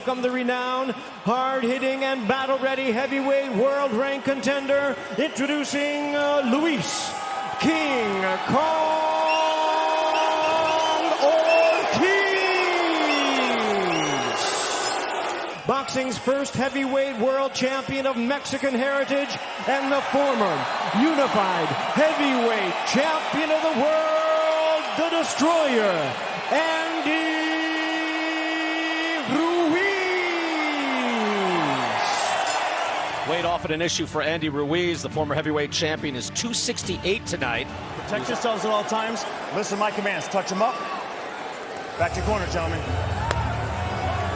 Welcome the renowned, hard-hitting, and battle-ready heavyweight world-ranked contender, introducing Luis King Kong Ortiz. Boxing's first heavyweight world champion of Mexican heritage and the former unified heavyweight champion of the world, the Destroyer, Andy Weight often an issue for Andy Ruiz. The former heavyweight champion is 268 tonight. Protect yourselves at all times. Listen to my commands. Touch them up. Back to your corner, gentlemen.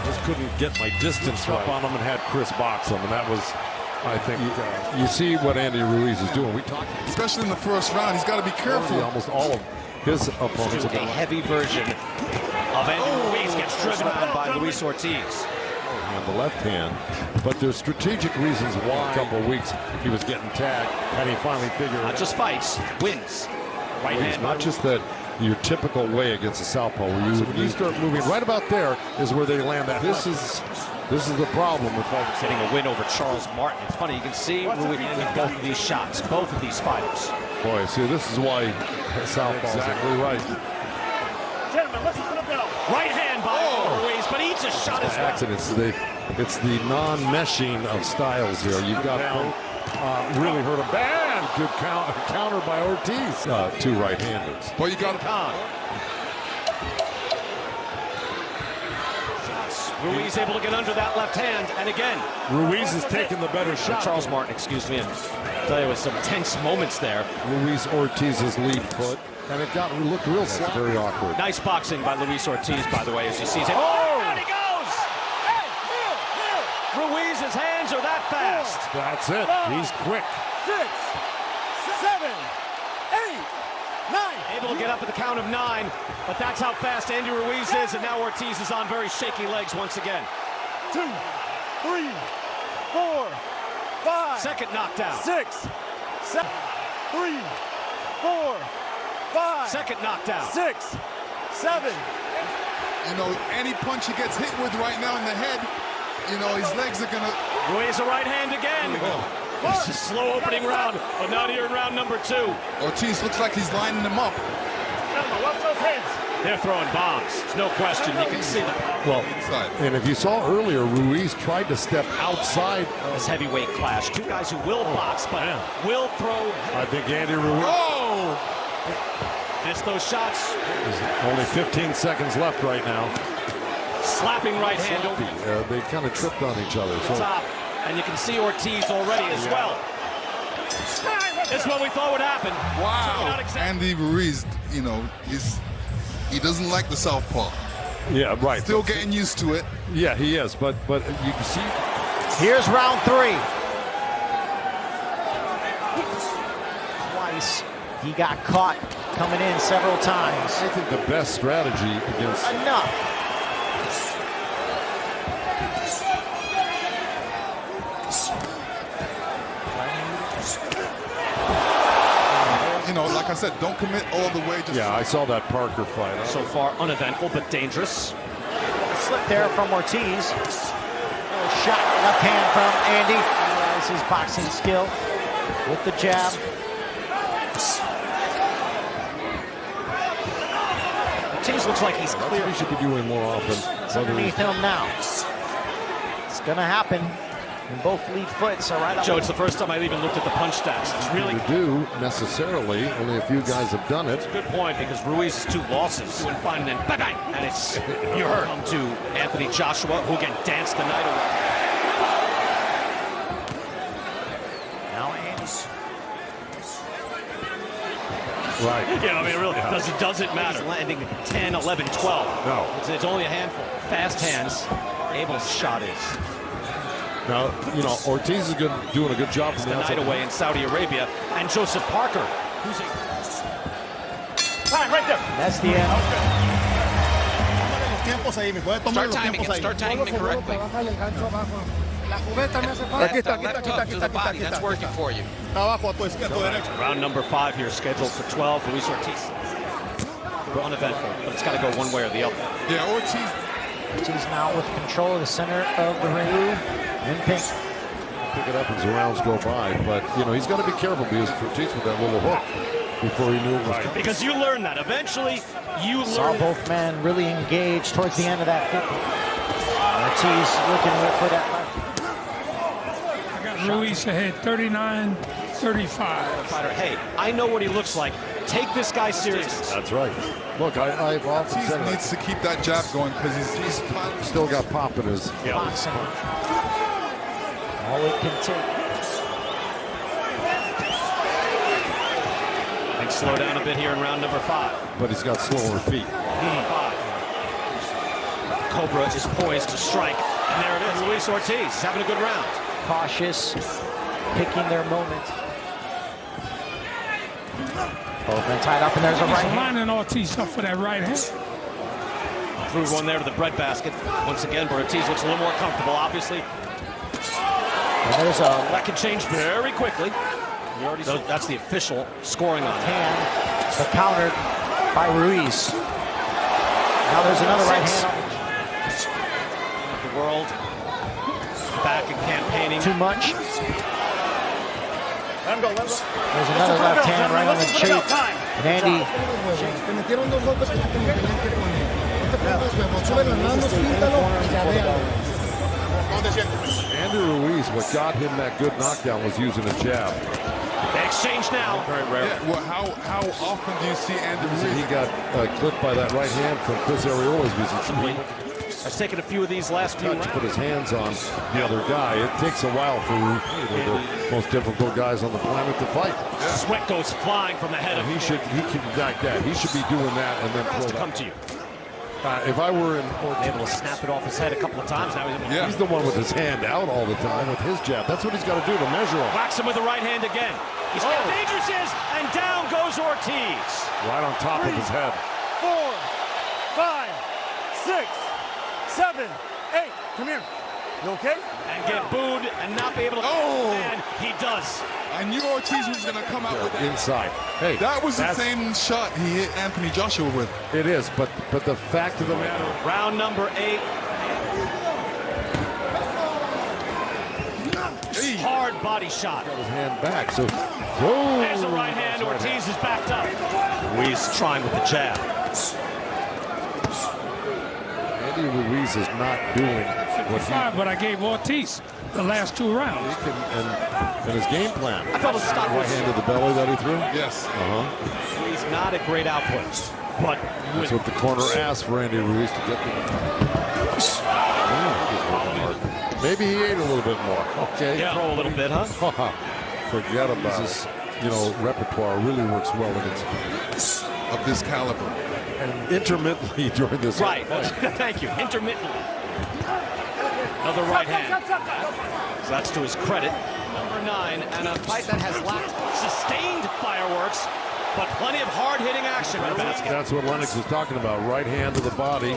Just couldn't get my distance up on him and had Chris box him, and that was, I think, you see what Andy Ruiz is doing. We talked, especially in the first round. He's got to be careful. Almost all of his opponents. A heavy version of Andy Ruiz gets driven by Luis Ortiz. On the left hand, but there's strategic reasons why a couple of weeks he was getting tagged, and he finally figured it out. Not just fights, wins. Right hand. Not just that your typical way against a southpaw, where you start moving right about there is where they land that. This is the problem with folks. Getting a win over Charles Martin. It's funny, you can see with both of these shots, both of these fighters. Boy, see, this is why southpaw is exactly right. Gentlemen, listen to the bell. Right hand by Ruiz, but eats a shot as well. Accidents. It's the non-meshing of styles here. You've got really hurt him bad. Good counter by Ortiz. Two right-handers. Well, you got Ruiz able to get under that left hand, and again, Ruiz is taking the better shot. Charles Martin, excuse me. I'll tell you, with some tense moments there. Ruiz Ortiz's lead foot, and it looked real slow. Very awkward. Nice boxing by Luis Ortiz, by the way, as you see. Oh! And he goes! Hey, Ruiz's hands are that fast. That's it. He's quick. 6, 7, 8, 9. Able to get up at the count of 9, but that's how fast Andy Ruiz is, and now Ortiz is on very shaky legs once again. 2, 3, 4, 5. Second knockdown. 6, 7, 3, 4, 5. Second knockdown. 6, 7. You know, any punch he gets hit with right now in the head, you know, his legs are gonna. Ruiz a right hand again. This is a slow opening round, but not here in round number 2. Ortiz looks like he's lining them up. Gentlemen, watch those hands. They're throwing bombs. There's no question. You can see them. Well, and if you saw earlier, Ruiz tried to step outside this heavyweight clash. Two guys who will box, but will throw. I think Andy Ruiz. Oh! Missed those shots. There's only 15 seconds left right now. Slapping right hand over. They kind of tripped on each other. So. Top. And you can see Ortiz already as well. This is what we thought would happen. Wow. Andy Ruiz, you know, he doesn't like the southpaw. Yeah, right. Still getting used to it. Yeah, he is, but you can see. Here's round 3. Twice he got caught coming in several times. I think the best strategy against. Enough. You know, like I said, don't commit all the way. Just I saw that Parker fight. So far, uneventful but dangerous. Slip there from Ortiz. Shot left hand from Andy. That's his boxing skill with the jab. Ortiz looks like he's clear. He should be doing more often. It's underneath him now. It's going to happen. And both lead foots are right up. Joe, it's the first time I've even looked at the punch stats. It's really do necessarily. Only a few guys have done it. It's a good point because Ruiz's 2 losses. And then bang, and it's you heard him to Anthony Joshua, who again danced the night away. Now Andy's. Right. Yeah, I mean, really, doesn't matter. He's landing 10, 11, 12. No. It's only a handful. Fast hands. Abel's shot is. Now, you know, Ortiz is doing a good job from the night away in Saudi Arabia. And Joseph Parker, who's Time, right there. That's the end. Start timing it correctly. That's working for you. Round number 5 here, scheduled for 12. Luis Ortiz. Uneventful, but it's got to go one way or the other. Yeah, Ortiz Ortiz now with control of the center of the ring. In pink. Pick it up as the rounds go by, but you know he's got to be careful because Ortiz with that little hook before he knew it was coming. Because you learn that eventually. You saw learn. Both men really engaged towards the end of that. Ortiz looking for that left. I got Ruiz ahead, 39-35. Fighter, hey, I know what he looks like. Take this guy seriously. That's right. Look, I've often He said it. needs to keep that jab going because he's Still got pop in his. Boxing. All it can take. And slow down a bit here in round number 5. But he's got slower feet. Cobra is poised to strike. And there it is. Luis Ortiz having a good round. Cautious, picking their moment. Both men tied up, and there's a right hand. Lining Ortiz up for that right hand. Threw one there to the breadbasket. Once again, Ortiz looks a little more comfortable, obviously. And there's a That can change very quickly. That's the official scoring on hand, but countered by Ruiz. Now there's another right hand. The world back in campaigning. Too much. Let him go, let him go. There's another left hand right on the cheek. And Andy. Andy Ruiz, what got him that good knockdown was using a jab. They exchange now. Very rare. Yeah, well, how often do you see Andy He Ruiz? got clipped by that right hand from Chris Arreola's using. Has taken a few of these last few rounds. Put his hands on the other guy. It takes a while for they're the most difficult guys on the planet to fight. Sweat goes flying from the head of He can like that. He should be doing that and then throw to that. come to you. If I were in Able to snap it off his head a couple of times. Now he's able to he's the one with his hand out all the time with his jab. That's what he's got to do to measure him. whacks him with the right hand again. He's got dangerous is, and down goes Ortiz. Right on top of his head. 4, 5, 6, 7, 8. Come here. You okay? And get booed and not be able to. Oh! And he does. I knew Ortiz was going to come out with that. Inside. Hey, That was the that's- same shot he hit Anthony Joshua with. It is, but the fact of the matter. Round number 8. Hard body shot. Got his hand back. So, There's the right hand. Ortiz is backed up. Ruiz trying with the jab. Andy Ruiz is not doing what he 55, but I gave Ortiz the last 2 rounds. can and his game plan. I felt a stop Right was hand to the belly that he threw. Yes. He's not a great output, but That's what the corner asked for Andy Ruiz to get the. He's working hard. Maybe he ate a little bit more. Okay. throw a little bit, huh? Forget about this. You know, repertoire really works well against Of this caliber. and intermittently during this. Right. fight. Thank you. Intermittently. Another right hand. So that's to his credit. Number 9, and a fight that has lacked sustained fireworks, but plenty of hard-hitting action in the basket. That's what Lennox was talking about. Right hand to the body.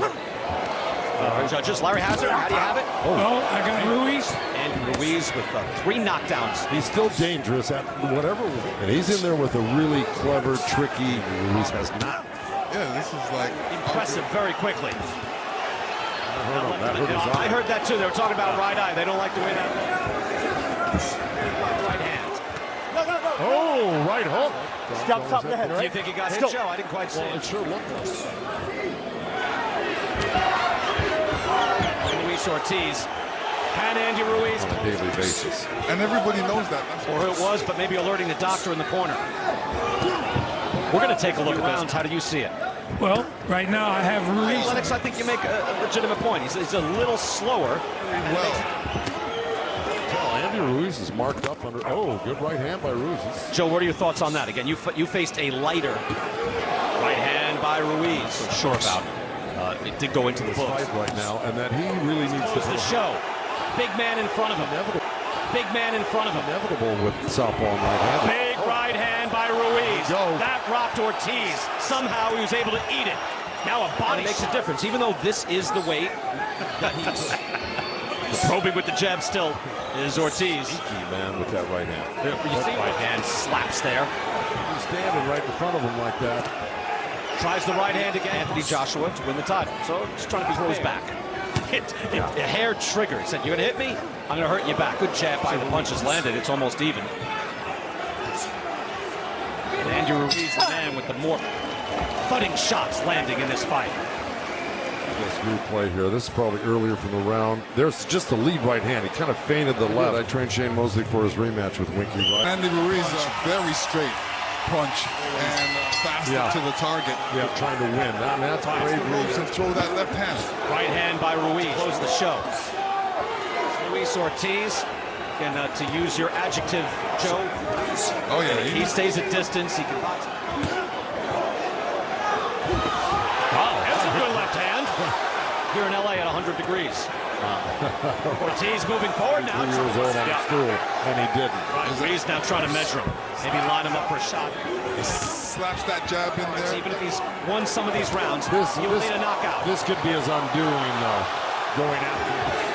Judges, Larry Hazard, how do you have it? Well, I got Ruiz. And Ruiz with 3 knockdowns. He's still dangerous at whatever. And he's in there with a really clever, tricky. Ruiz has not. Yeah, this is like Impressive very quickly. That hurt his I eye. heard that too. They were talking about right eye. They don't like the way that. Right hand. Oh, right hook. Scalp top of the head, Do you right? think he got hit, go. Joe? I didn't quite see Well, it it. sure looked like it. Luis Ortiz. Can Andy Ruiz, On a daily basis. and everybody knows that. That's or who it was, but maybe alerting the doctor in the corner. We're going to take a look at rounds. How do you see it? Well, right now I have Ruiz. Lennox, I think you make a legitimate point. He's a little slower. well. Andy Ruiz is marked up under. Oh, good right hand by Ruiz. Joe, what are your thoughts on that? Again, you faced a lighter right hand by Ruiz. So sure about it. It did go into the books. Fight right now, and that he really needs to. Goes the show. Big man in front of him. Big man in front of him. Inevitable with southpaw and right hand. Big right hand by Ruiz. Go. That rocked Ortiz. Somehow he was able to eat it. Now a body makes a difference, even though this is the weight that he's probing with the jab still is Ortiz. Key man with that right hand. You see right hand slaps there. He's standing right in front of him like that. Tries the right hand again. Anthony Joshua to win the title. So just trying to be close back. The hair triggered. Said, "You're gonna hit me? I'm gonna hurt you back." Good jab. The punches landed. It's almost even. And Andy Ruiz, the man with the more thudding shots landing in this fight. This replay here. This is probably earlier from the round. There's just a lead right hand. He kind of feinted the left. I trained Shane Mosley for his rematch with Winky Wright. Andy Ruiz, very straight punch and faster to the target. Yeah, trying to win. That's brave Moves and throw that left hand. Right hand by Ruiz. Close the show. Luis Ortiz. And to use your adjective, Joe. Oh yeah, He stays at distance. He can box. That's a good left hand. Here in LA at 100 degrees. Ortiz moving forward now. 3 years old on the stool, and he didn't. Ruiz now trying to measure him. Maybe line him up for a shot. He slaps that jab in there. Even if he's won some of these rounds, he will need a knockout. This could be his undoing, though, going after him.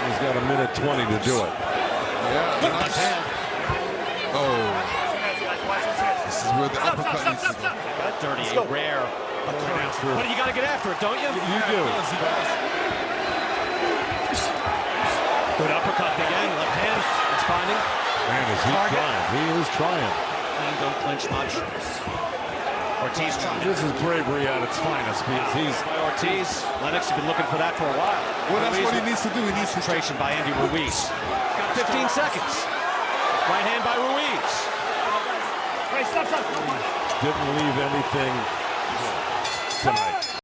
And he's got a minute 20 to do it. Yeah, nice hand. Oh. This is where the uppercut needs to go. Got dirty, a rare. But you got to get after it, don't you? You do. Good uppercut again, left hand. It's finding. Man, is he trying? He is trying. And don't clinch much. Ortiz trying. This is bravery at its finest. He's by Ortiz. Lennox has been looking for that for a while. Well, that's what he needs to do. He needs to concentration by Andy Ruiz. Got 15 seconds. Right hand by Ruiz. didn't leave anything tonight.